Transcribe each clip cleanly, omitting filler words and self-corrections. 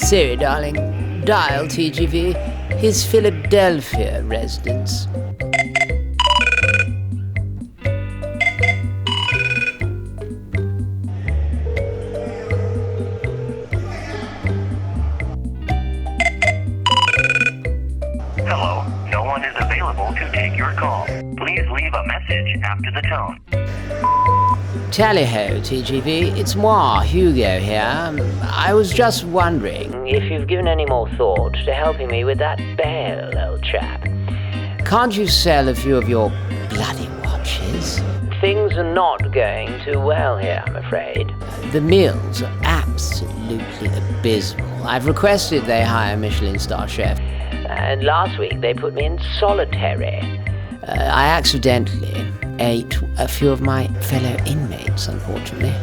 Siri, darling, dial TGV, his Philadelphia residence. Hello, no one is available to take your call. Please leave a message after the tone. Tally-ho, TGV, it's moi, Hugo here. I was just wondering if you've given any more thought to helping me with that bail, old chap. Can't you sell a few of your bloody watches? Things are not going too well here, I'm afraid. The meals are absolutely abysmal. I've requested they hire a Michelin star chef, and last week they put me in solitary. I accidentally ate a few of my fellow inmates, unfortunately.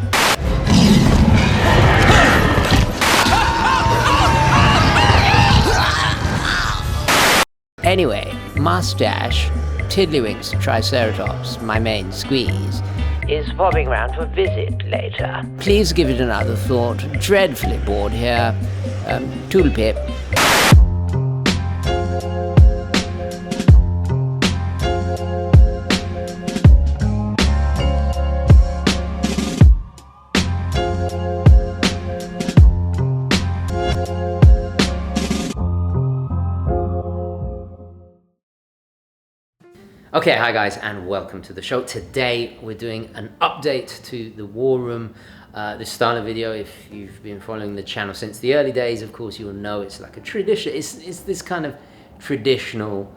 Anyway, mustache, tiddlywinks, triceratops, my main squeeze, is popping round for a visit later. Please give it another thought. Dreadfully bored here. Toodle pip. Okay, hi guys, and welcome to the show. Today we're doing an update to the War Room. This style of video, if you've been following the channel since the early days, of course you'll know it's like a tradition. It's this kind of traditional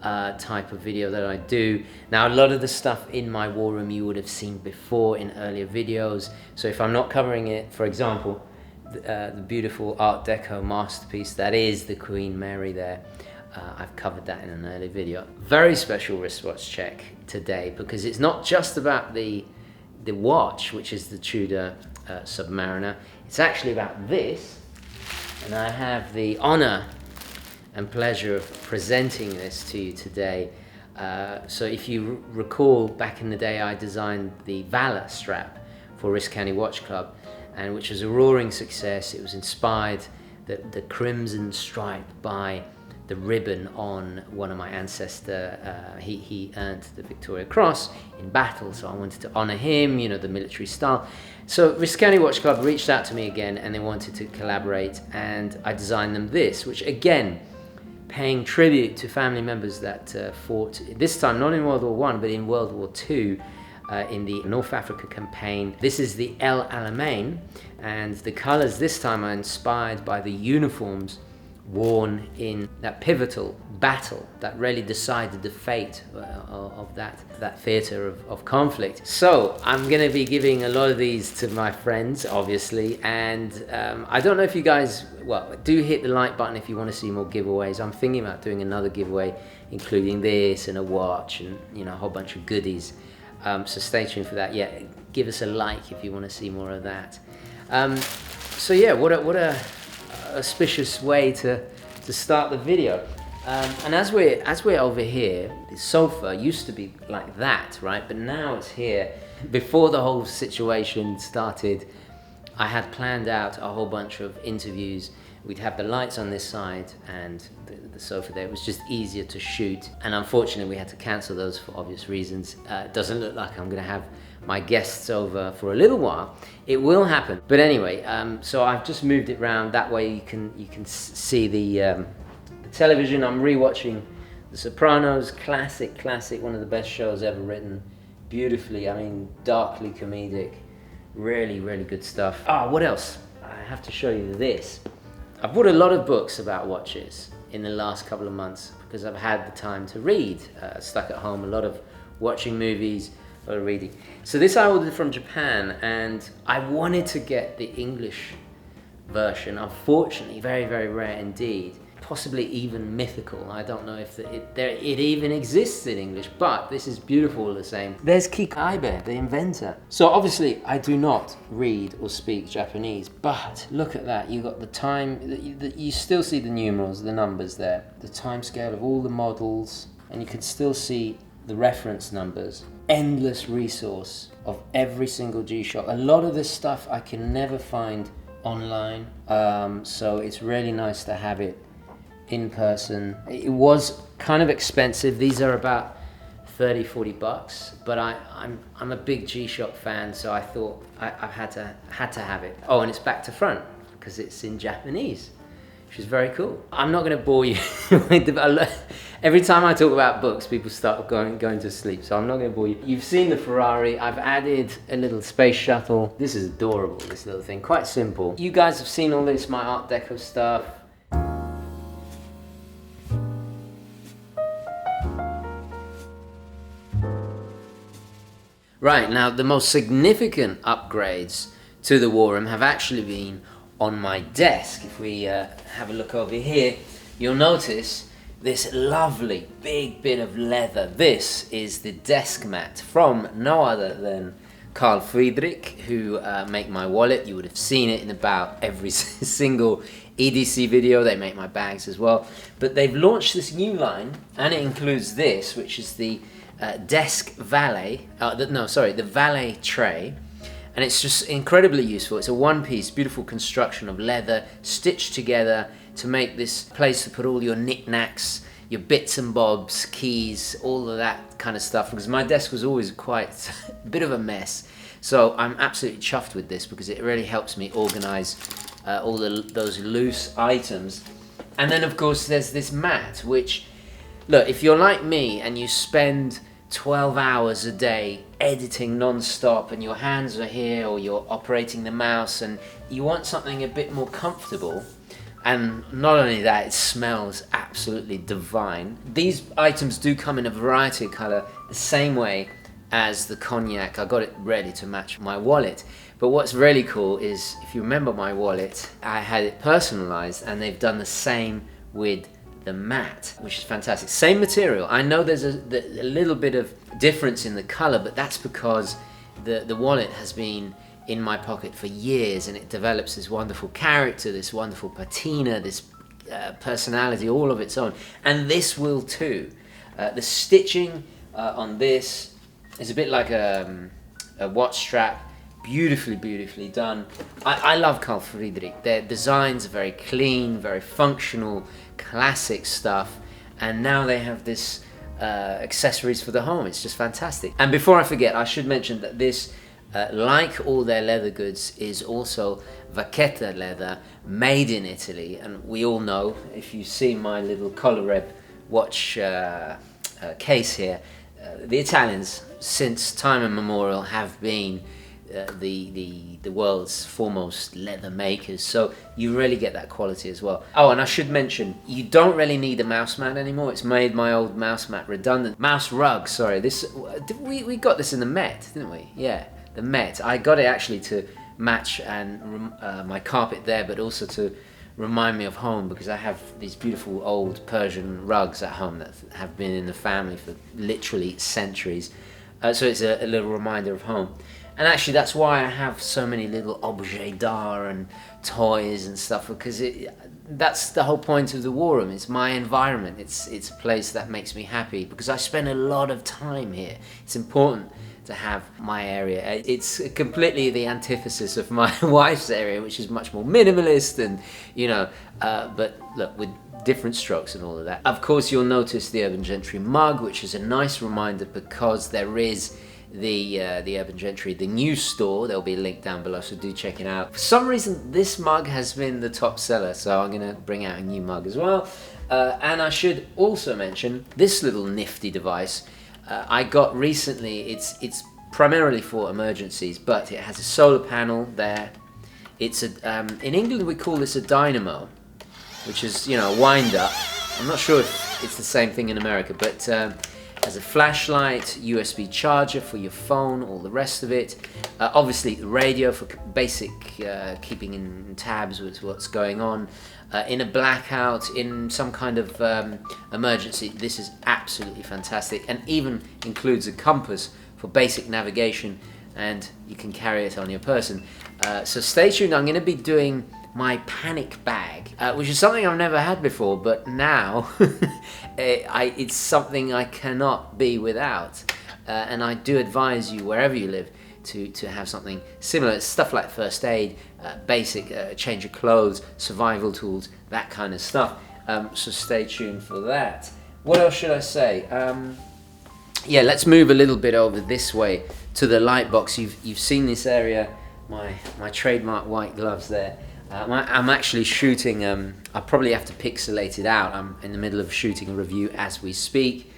type of video that I do. Now, a lot of the stuff in my War Room you would have seen before in earlier videos. So if I'm not covering it, for example, the beautiful Art Deco masterpiece that is the Queen Mary there, I've covered that in an earlier video. Very special wristwatch check today, because it's not just about the watch, which is the Tudor Submariner. It's actually about this, and I have the honor and pleasure of presenting this to you today. So if you recall, back in the day I designed the Valor strap for Risk County Watch Club, and which was a roaring success. It was inspired, the crimson stripe, by the ribbon on one of my ancestors. He earned the Victoria Cross in battle, so I wanted to honor him, you know, the military style. So Risk County Watch Club reached out to me again, and they wanted to collaborate, and I designed them this, which again, paying tribute to family members that fought, this time not in World War I, but in World War II, in the North Africa campaign. This is the El Alamein, and the colors this time are inspired by the uniforms worn in that pivotal battle that really decided the fate of that theater of conflict. So I'm gonna be giving a lot of these to my friends, obviously, and I don't know if you guys, well, do hit the like button if you want to see more giveaways. I'm thinking about doing another giveaway, including this and a watch and, you know, a whole bunch of goodies. So stay tuned for that. Yeah, give us a like if you want to see more of that. So yeah, what a auspicious way to start the video. And as we're over here, the sofa used to be like that, right? But now it's here. Before the whole situation started, I had planned out a whole bunch of interviews. We'd have the lights on this side and the sofa there. It was just easier to shoot. And unfortunately, we had to cancel those for obvious reasons. It doesn't look like I'm gonna have my guests over for a little while. It will happen. But anyway, so I've just moved it around. That way you can see the television. I'm rewatching The Sopranos, classic, one of the best shows ever written. Beautifully, I mean, darkly comedic. Really good stuff. What else? I have to show you this. I've bought a lot of books about watches in the last couple of months because I've had the time to read. Stuck at home, a lot of watching movies, a lot of reading. So this I ordered from Japan, and I wanted to get the English version. Unfortunately, very rare indeed. Possibly even mythical. I don't know if it even exists in English, but this is beautiful all the same. There's Kikaibe, the inventor. So obviously I do not read or speak Japanese, but look at that. You got the time, you still see the numerals, the numbers there, the time scale of all the models, and you can still see the reference numbers. Endless resource of every single G-Shock. A lot of this stuff I can never find online, so it's really nice to have it in person. It was kind of expensive. These are about 30-40 bucks, but I'm a big G-Shock fan, so I thought I had to have it. Oh, and it's back to front because it's in Japanese, which is very cool. I'm not going to bore you with every time I talk about books, people start going to sleep, so I'm not going to bore you. You've seen the Ferrari. I've added a little space shuttle. This is adorable, this little thing, quite simple. You guys have seen all this, my Art Deco stuff. Right, now the most significant upgrades to the war room have actually been on my desk. If we have a look over here, you'll notice this lovely big bit of leather. This is the desk mat from no other than Carl Friedrik, who make my wallet. You would have seen it in about every single EDC video. They make my bags as well. But they've launched this new line, and it includes this, which is the desk valet, the valet tray, and it's just incredibly useful. It's a one-piece, beautiful construction of leather stitched together to make this place to put all your knickknacks, your bits and bobs, keys, all of that kind of stuff, because my desk was always quite a bit of a mess. So I'm absolutely chuffed with this because it really helps me organize all those loose items. And then of course there's this mat, which, look, if you're like me and you spend 12 hours a day editing non-stop and your hands are here, or you're operating the mouse and you want something a bit more comfortable, and not only that, it smells absolutely divine. These items do come in a variety of color, the same way as the cognac. I got it ready to match my wallet. But what's really cool is, if you remember my wallet, I had it personalized, and they've done the same with the mat, which is fantastic. Same material. I know there's a little bit of difference in the color, but that's because the wallet has been in my pocket for years, and it develops this wonderful character, this wonderful patina, this personality all of its own. And this will too. The stitching on this is a bit like a watch strap. Beautifully done. I love Carl Friedrik. Their designs are very clean, very functional, classic stuff, and now they have this accessories for the home. It's just fantastic. And before I forget, I should mention that this, like all their leather goods, is also Vachetta leather, made in Italy. And we all know, if you see my little Coloreb watch case here, the Italians, since time immemorial, have been the world's foremost leather makers, so you really get that quality as well. Oh, and I should mention, you don't really need a mouse mat anymore. It's made my old mouse mat redundant. Mouse rug, sorry. This we got this in the Met, didn't we? Yeah, the Met. I got it actually to match and my carpet there, but also to remind me of home, because I have these beautiful old Persian rugs at home that have been in the family for literally centuries. So it's a little reminder of home. And actually that's why I have so many little objets d'art and toys and stuff, because that's the whole point of the war room. It's my environment. It's a place that makes me happy, because I spend a lot of time here. It's important to have my area. It's completely the antithesis of my wife's area, which is much more minimalist and, but look, with different strokes and all of that. Of course, you'll notice the Urban Gentry mug, which is a nice reminder, because there is the Urban Gentry, the new store. There'll be a link down below, so do check it out. For some reason, this mug has been the top seller, so I'm gonna bring out a new mug as well. And I should also mention this little nifty device I got recently. It's primarily for emergencies, but it has a solar panel there. It's in England we call this a dynamo, which is, a wind up. I'm not sure if it's the same thing in America, but has a flashlight, USB charger for your phone, all the rest of it. Obviously radio for basic keeping in tabs with what's going on. In a blackout, in some kind of emergency, this is absolutely fantastic, and even includes a compass for basic navigation, and you can carry it on your person. So stay tuned. I'm going to be doing my panic bag, which is something I've never had before, but now it's something I cannot be without. And I do advise you, wherever you live, to have something similar. Stuff like first aid, basic change of clothes, survival tools, that kind of stuff. So stay tuned for that. What else should I say? Yeah, let's move a little bit over this way to the light box. You've seen this area, my trademark white gloves there. I'm actually shooting, I probably have to pixelate it out. I'm in the middle of shooting a review as we speak.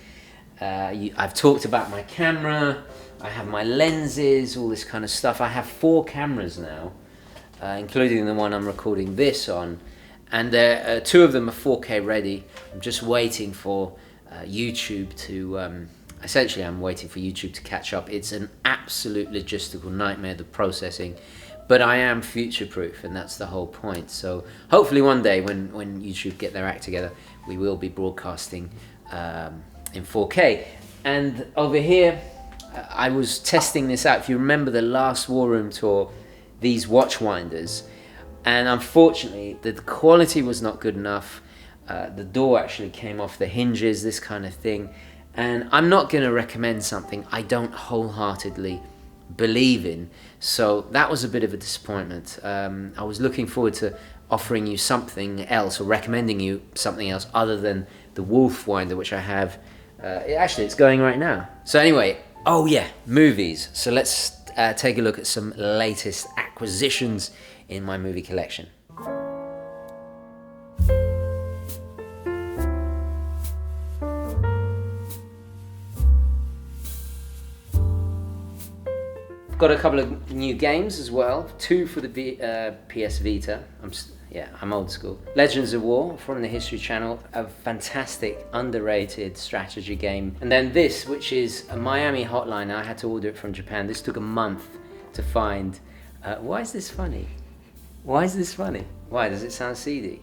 I've talked about my camera, I have my lenses, all this kind of stuff. I have 4 cameras now, including the one I'm recording this on. And 2 of them are 4K ready. I'm just waiting for YouTube to, essentially I'm waiting for YouTube to catch up. It's an absolute logistical nightmare, the processing. But I am future-proof, and that's the whole point. So hopefully one day when YouTube get their act together, we will be broadcasting in 4K. And over here, I was testing this out. If you remember the last War Room tour, these watch winders, and unfortunately the quality was not good enough. The door actually came off the hinges, this kind of thing. And I'm not going to recommend something I don't wholeheartedly believe in. So that was a bit of a disappointment. I was looking forward to offering you something else, or recommending you something else other than the Wolf winder, which I have. Actually, it's going right now. So anyway, oh yeah, movies. So let's take a look at some latest acquisitions in my movie collection. Got a couple of new games as well. 2 for the PS Vita. I'm old school. Legends of War from the History Channel, a fantastic, underrated strategy game. And then this, which is a Miami Hotline. I had to order it from Japan. This took a month to find. Why is this funny? Why is this funny? Why does it sound seedy?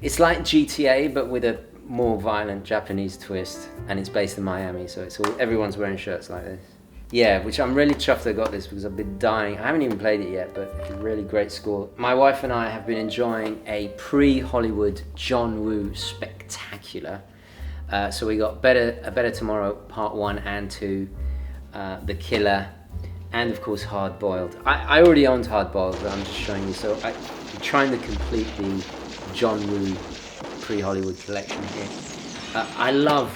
It's like GTA, but with a more violent Japanese twist, and it's based in Miami, so it's all, everyone's wearing shirts like this. Yeah, which I'm really chuffed I got this, because I've been dying. I haven't even played it yet, but it's a really great score. My wife and I have been enjoying a pre-Hollywood John Woo spectacular. So we got A Better Tomorrow Part 1 and 2, The Killer, and of course Hard Boiled. I already owned Hard Boiled, but I'm just showing you. So I'm trying to complete the John Woo pre-Hollywood collection here. I love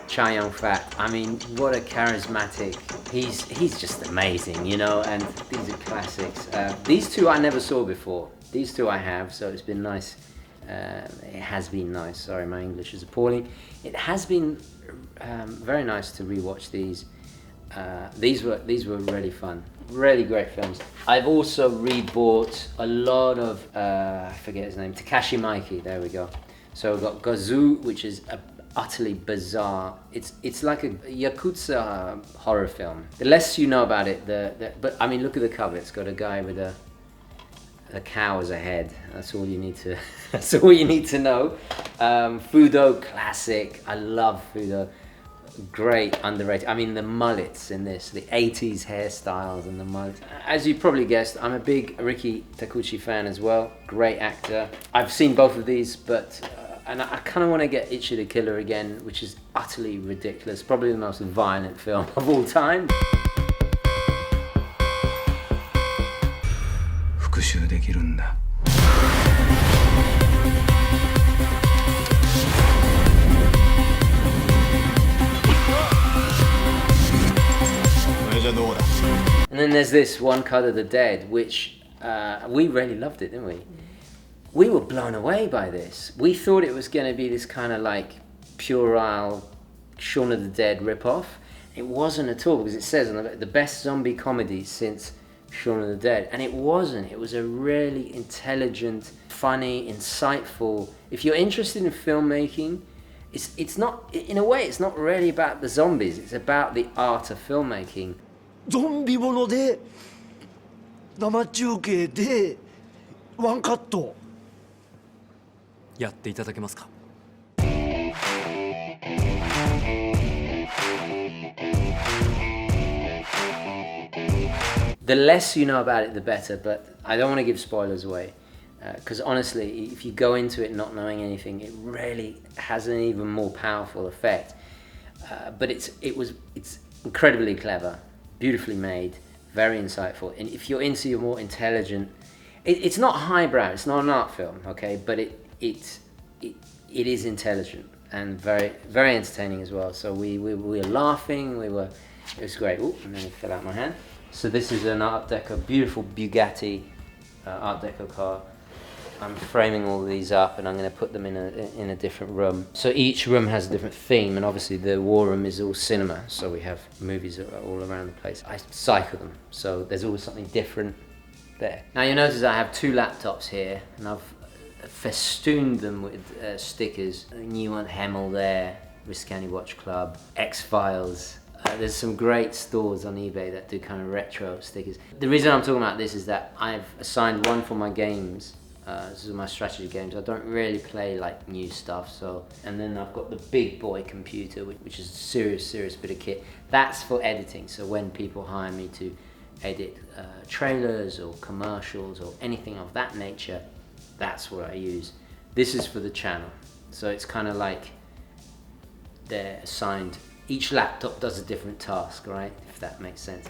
Chow Yun-fat. I mean, what a charismatic, he's just amazing, you know, and these are classics. These 2 I never saw before. These 2 I have, so it's been nice. It has been nice. Sorry, my English is appalling. It has been very nice to rewatch these. These were really fun. Really great films. I've also rebought a lot of, I forget his name, Takashi Miike, there we go. So we've got Gazoo, which is a utterly bizarre, it's like a Yakuza horror film. The less you know about it, but I mean, look at the cover. It's got a guy with a cow as a head. That's all you need to, that's all you need to know. Fudo, classic. I love Fudo. Great, underrated. I mean, the mullets in this, the 80s hairstyles and the mullets. As you probably guessed, I'm a big Riki Takuchi fan as well. Great actor. I've seen both of these, but and I kind of want to get Ichi the Killer again, which is utterly ridiculous. Probably the most violent film of all time. 復讐できるんだ。And then there's this One Cut of the Dead, which we really loved it, didn't we? We were blown away by this. We thought it was going to be this kind of like puerile Shaun of the Dead rip-off. It wasn't at all, because it says on the best zombie comedy since Shaun of the Dead, and it wasn't. It was a really intelligent, funny, insightful. If you're interested in filmmaking, it's not, in a way, it's not really about the zombies. It's about the art of filmmaking. ゾンビもので生中継でワンカットやっていただけますか。 The less you know about it, the better, but I don't want to give spoilers away, because honestly, if you go into it not knowing anything, it really has an even more powerful effect. But it's incredibly clever, beautifully made, very insightful. And if you're into your more intelligent, it's not highbrow, it's not an art film, okay, but it is intelligent and very, very entertaining as well. So we were laughing, it was great. Ooh, and then it fell out my hand. So this is an Art Deco, beautiful Bugatti Art Deco car. I'm framing all these up and I'm going to put them in a different room. So each room has a different theme, and obviously the war room is all cinema, so we have movies all around the place. I cycle them, so there's always something different there. Now you notice I have 2 laptops here, and I've festooned them with stickers. A new one, Hemel there, Riscani Watch Club, X-Files. There's some great stores on eBay that do kind of retro stickers. The reason I'm talking about this is that I've assigned one for my games. This is my strategy games. I don't really play like new stuff, so. And then I've got the big boy computer, which is a serious bit of kit. That's for editing, so when people hire me to edit trailers or commercials or anything of that nature, that's what I use. This is for the channel, so it's kind of like they're assigned. Each laptop does a different task, right? If that makes sense.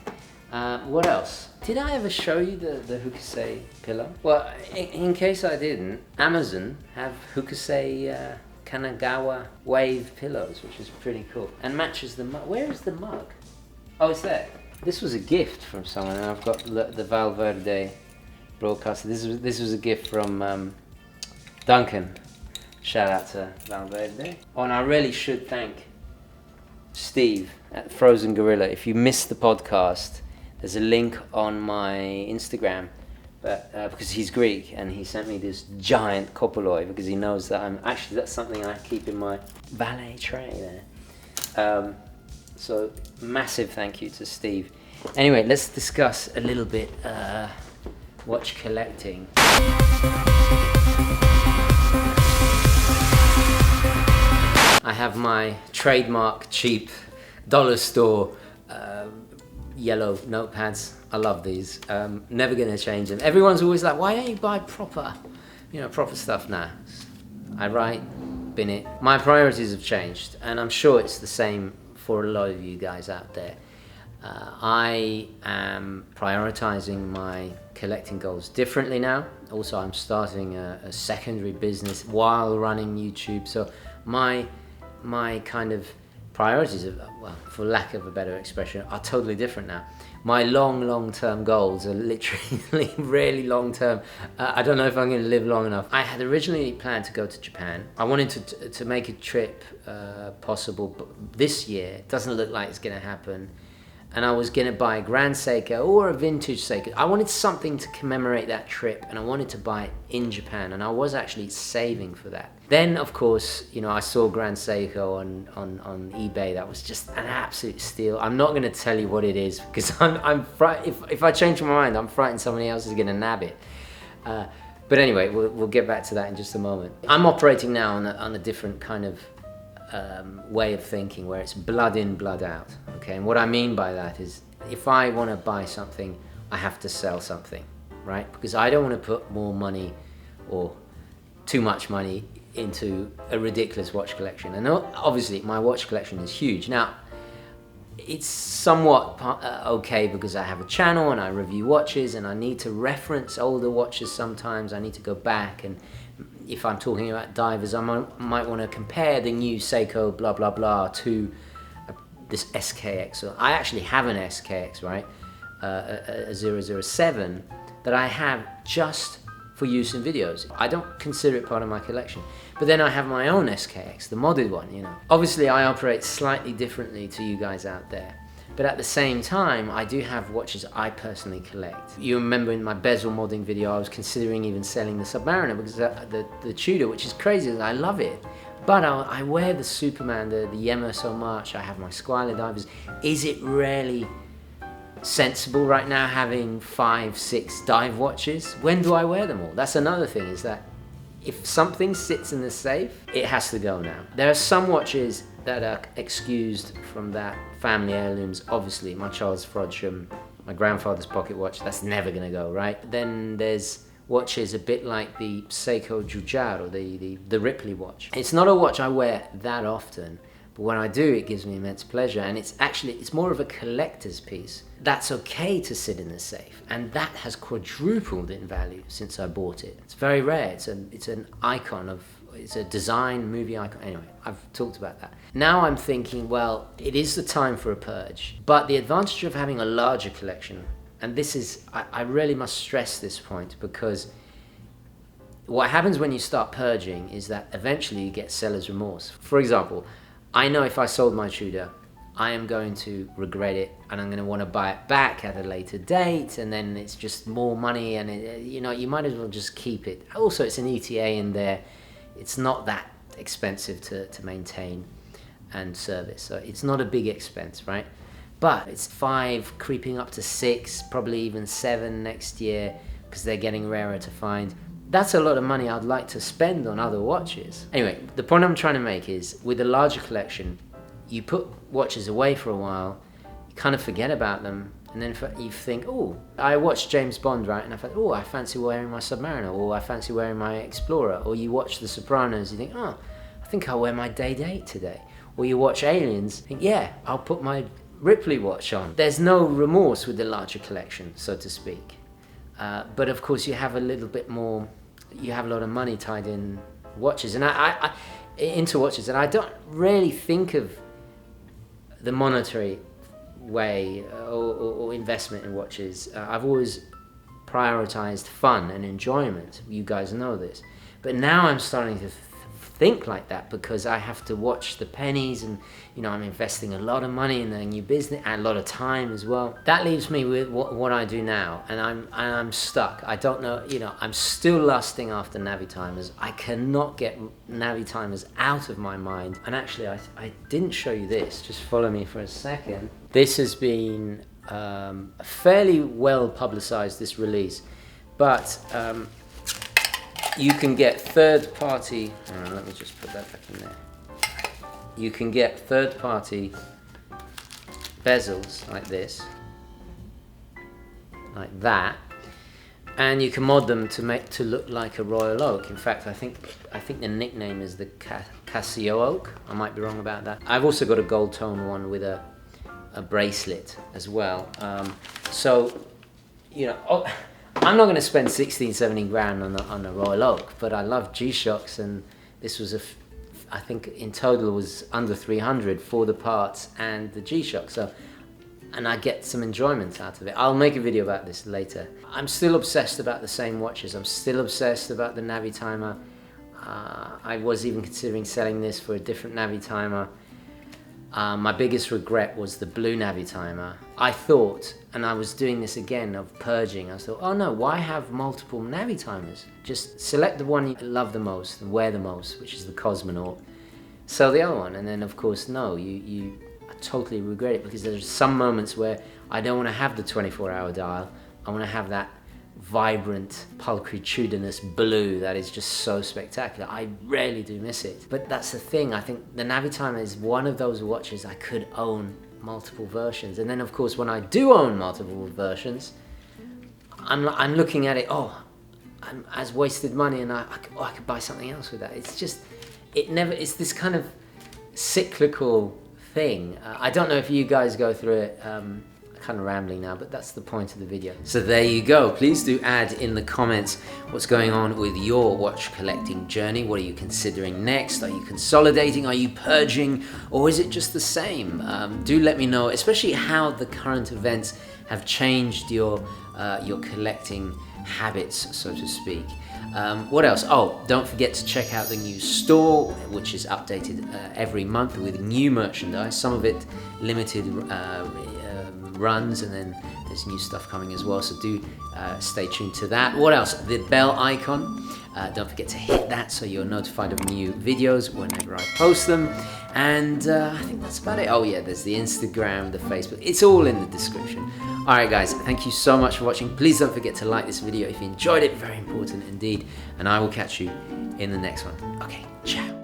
What else? Did I ever show you the Hokusei pillow? Well, in case I didn't, Amazon have Hokusei Kanagawa wave pillows, which is pretty cool. And matches the mug. Where is the mug? Oh, it's there. This was a gift from someone, and I've got the Valverde broadcaster. This was a gift from Duncan. Shout out to Valverde. Oh, and I really should thank Steve at Frozen Gorilla. If you missed the podcast, there's a link on my Instagram, but because he's Greek and he sent me this giant kopoloi because he knows that that's something I keep in my valet tray there. So massive thank you to Steve. Anyway, let's discuss a little bit watch collecting. I have my trademark cheap dollar store yellow notepads. I love these. Never gonna change them. Everyone's always like, why don't you buy proper stuff now? I write, bin it. My priorities have changed, and I'm sure it's the same for a lot of you guys out there. I am prioritizing my collecting goals differently now. Also, I'm starting a secondary business while running YouTube, so my kind of priorities, well, for lack of a better expression, are totally different now. My long-term goals are literally really long-term. I don't know if I'm going to live long enough. I had originally planned to go to Japan. I wanted to make a trip possible, but this year it doesn't look like it's going to happen. And I was going to buy a Grand Seiko or a vintage Seiko. I wanted something to commemorate that trip, and I wanted to buy it in Japan, and I was actually saving for that. Then, of course, I saw Grand Seiko on eBay. That was just an absolute steal. I'm not going to tell you what it is because I'm if I change my mind, I'm frightened somebody else is going to nab it. But anyway, we'll get back to that in just a moment. I'm operating now on a different kind of way of thinking, where it's blood in, blood out. Okay, and what I mean by that is, if I want to buy something, I have to sell something, right? Because I don't want to put more money or too much money into a ridiculous watch collection. And obviously, my watch collection is huge. Now, it's somewhat okay because I have a channel and I review watches, and I need to reference older watches sometimes. I need to go back, and if I'm talking about divers, I might want to compare the new Seiko blah blah blah to this SKX. So I actually have an SKX, right? A 007 that I have just for use in videos. I don't consider it part of my collection. But then I have my own SKX, the modded one, Obviously I operate slightly differently to you guys out there. But at the same time, I do have watches I personally collect. You remember in my bezel modding video, I was considering even selling the Submariner because the Tudor, which is crazy, I love it. But I wear the Superman, the Yema so much. I have my Squire divers. Is it really sensible right now having 5, 6 dive watches? When do I wear them all? That's another thing, is that if something sits in the safe, it has to go now. There are some watches that are excused from that family heirlooms. Obviously, my Charles Frodsham, my grandfather's pocket watch, that's never gonna go, right? Then there's watches a bit like the Seiko Giugiaro, the Ripley watch. It's not a watch I wear that often, But when I do, it gives me immense pleasure, and it's more of a collector's piece. That's okay to sit in the safe, and that has quadrupled in value since I bought it. It's very rare. It's an icon of, it's a design movie icon. Anyway, I've talked about that. Now I'm thinking, well, it is the time for a purge, but the advantage of having a larger collection, and this is, I really must stress this point, because what happens when you start purging is that eventually you get seller's remorse. For example, I know if I sold my Tudor, I am going to regret it, and I'm going to want to buy it back at a later date, and then it's just more money, and you know, you might as well just keep it. Also, it's an ETA in there. It's not that expensive to maintain and service, so it's not a big expense, right? But it's 5 creeping up to 6, probably even 7 next year, because they're getting rarer to find. That's a lot of money I'd like to spend on other watches. Anyway, the point I'm trying to make is, with a larger collection, you put watches away for a while, you kind of forget about them, and then you think, oh, I watched James Bond, right? And I thought, oh, I fancy wearing my Submariner, or I fancy wearing my Explorer. Or you watch The Sopranos, you think, oh, I think I'll wear my Day-Date today. Or you watch Aliens, think, yeah, I'll put my Ripley watch on. There's no remorse with the larger collection, so to speak. But of course, you have a little bit more, you have a lot of money tied in watches, and into watches, and I don't really think of the monetary way or investment in watches. I've always prioritized fun and enjoyment. You guys know this. But now I'm starting to think like that, because I have to watch the pennies, and you know, I'm investing a lot of money in a new business and a lot of time as well. That leaves me with what I do now, and I'm stuck. I don't know, you know, I'm still lusting after Navitimers. I cannot get Navitimers out of my mind. And actually, I didn't show you this. Just follow me for a second. This has been fairly well publicized, this release, but you can get third-party, let me just put that back in there. You can get third-party bezels like this, like that, and you can mod them to look like a Royal Oak. In fact, I think the nickname is the Casio Oak. I might be wrong about that. I've also got a gold tone one with a bracelet as well. So, you know, I'm not going to spend 16, 17 grand on a Royal Oak, but I love G-Shocks, and this was I think in total was under 300 for the parts and the G-Shock. So, and I get some enjoyment out of it. I'll make a video about this later. I'm still obsessed about the same watches. I'm still obsessed about the Navitimer. I was even considering selling this for a different Navitimer. My biggest regret was the blue Navitimer. I thought, and I was doing this again of purging, I thought, oh no, why have multiple Navitimers? Just select the one you love the most and wear the most, which is the Cosmonaut. Sell the other one, and then of course, no, you totally regret it, because there's some moments where I don't want to have the 24-hour dial. I want to have that vibrant, pulchritudinous blue that is just so spectacular. I rarely do miss it. But that's the thing, I think the Navitimer is one of those watches I could own multiple versions. And then of course, when I do own multiple versions, I'm looking at it, oh, I'm as wasted money, and I could buy something else with that. It's just, it's this kind of cyclical thing. I don't know if you guys go through it. Kind of rambling now, but that's the point of the video. So there you go. Please do add in the comments what's going on with your watch collecting journey. What are you considering next? Are you consolidating? Are you purging? Or is it just the same? Do let me know, especially how the current events have changed your collecting habits, so to speak. What else? Oh, don't forget to check out the new store, which is updated every month with new merchandise. Some of it limited runs, and then there's new stuff coming as well, so do stay tuned to that. What else? The bell icon, don't forget to hit that so you're notified of new videos whenever I post them. And I think that's about it. Oh yeah, there's the Instagram, the Facebook, it's all in the description. Alright guys, thank you so much for watching. Please don't forget to like this video if you enjoyed it, very important indeed, and I will catch you in the next one. Okay, ciao.